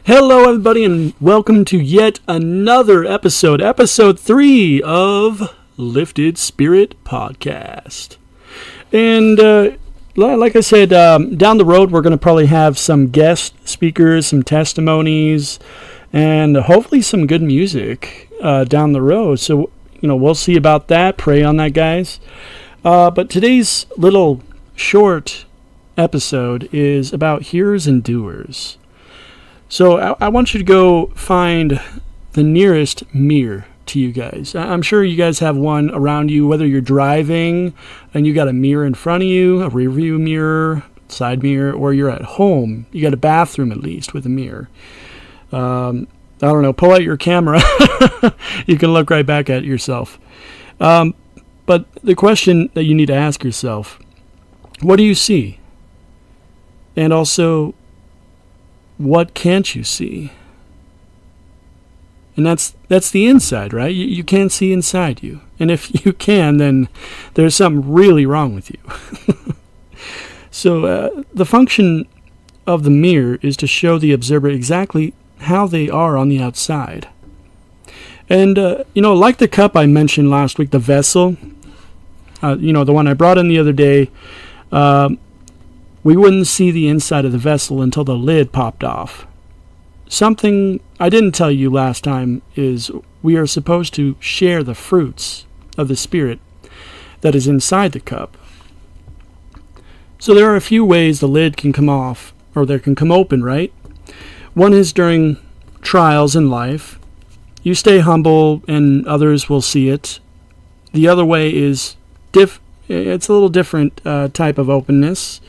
Hello, everybody, and welcome to yet another episode 3 of Lifted Spirit Podcast. And like I said, down the road, we're going to probably have some guest speakers, some testimonies, and hopefully some good music down the road. So, we'll see about that. Pray on that, guys. But today's little short episode is about hearers and doers. So I want you to go find the nearest mirror to you guys. I'm sure you guys have one around you, whether you're driving and you got a mirror in front of you, a rear view mirror, side mirror, or you're at home. You got a bathroom at least with a mirror. I don't know, pull out your camera. You can look right back at yourself. But the question that you need to ask yourself, what do you see? And also, what can't you see? And that's the inside, right? You can't see inside you. And if you can, then there's something really wrong with you. So the function of the mirror is to show the observer exactly how they are on the outside. And, like the cup I mentioned last week, the vessel, the one I brought in the other day, we wouldn't see the inside of the vessel until the lid popped off. Something I didn't tell you last time is we are supposed to share the fruits of the Spirit that is inside the cup. So there are a few ways the lid can come off, or there can come open, right? One is during trials in life. You stay humble and others will see it. The other way is it's a little different type of openness,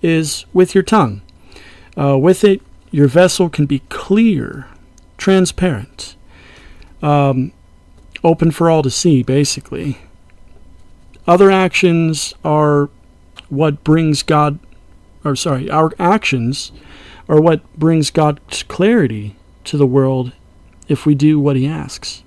is with your tongue. With it, your vessel can be clear, transparent, open for all to see, basically. Other actions are what brings our actions are what brings God's clarity to the world if we do what He asks.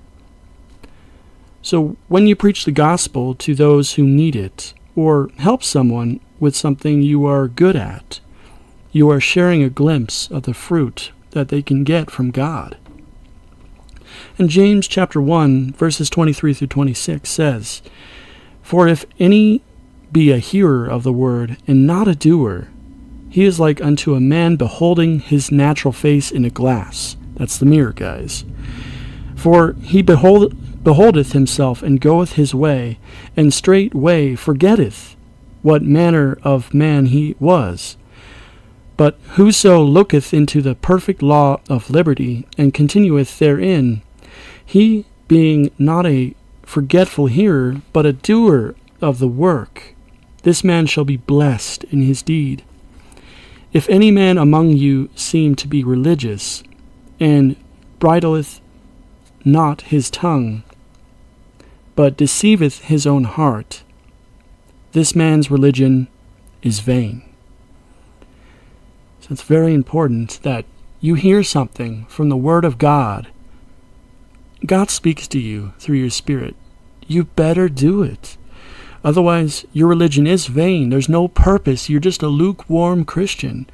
So when you preach the gospel to those who need it, or help someone with something you are good at, you are sharing a glimpse of the fruit that they can get from God. And James chapter 1, verses 23 through 26 says, "For if any be a hearer of the word, and not a doer, he is like unto a man beholding his natural face in a glass." That's the mirror, guys. "For he beholdeth himself, and goeth his way, and straightway forgetteth what manner of man he was. But whoso looketh into the perfect law of liberty, and continueth therein, he being not a forgetful hearer, but a doer of the work, this man shall be blessed in his deed. If any man among you seem to be religious, and bridleth not his tongue, but deceiveth his own heart, this man's religion is vain." So it's very important that you hear something from the Word of God. God speaks to you through your spirit. You better do it. Otherwise, your religion is vain. There's no purpose. You're just a lukewarm Christian.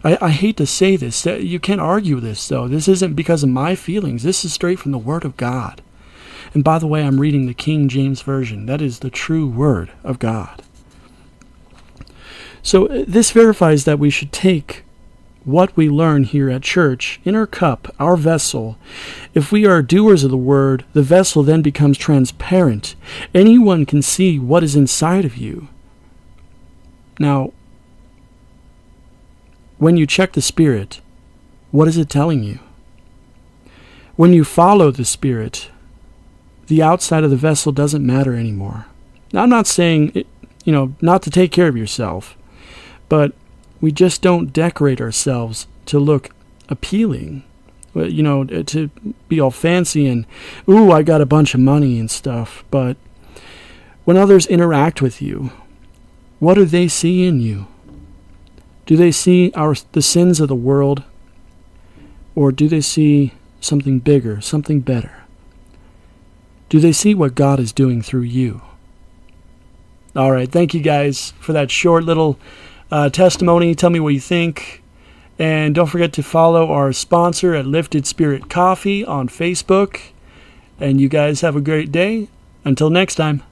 I hate to say this. You can't argue this, though. This isn't because of my feelings. This is straight from the Word of God. And by the way, I'm reading the King James Version. That is the true Word of God. So this verifies that we should take what we learn here at church in our cup, our vessel. If we are doers of the word, the vessel then becomes transparent. Anyone can see what is inside of you. Now, when you check the Spirit, what is it telling you? When you follow the Spirit, the outside of the vessel doesn't matter anymore. Now, I'm not saying, not to take care of yourself, but we just don't decorate ourselves to look appealing, to be all fancy and, ooh, I got a bunch of money and stuff. But when others interact with you, what do they see in you? Do they see the sins of the world, or do they see something bigger, something better? Do they see what God is doing through you? All right, thank you guys for that short little testimony. Tell me what you think. And don't forget to follow our sponsor at Lifted Spirit Coffee on Facebook. And you guys have a great day. Until next time.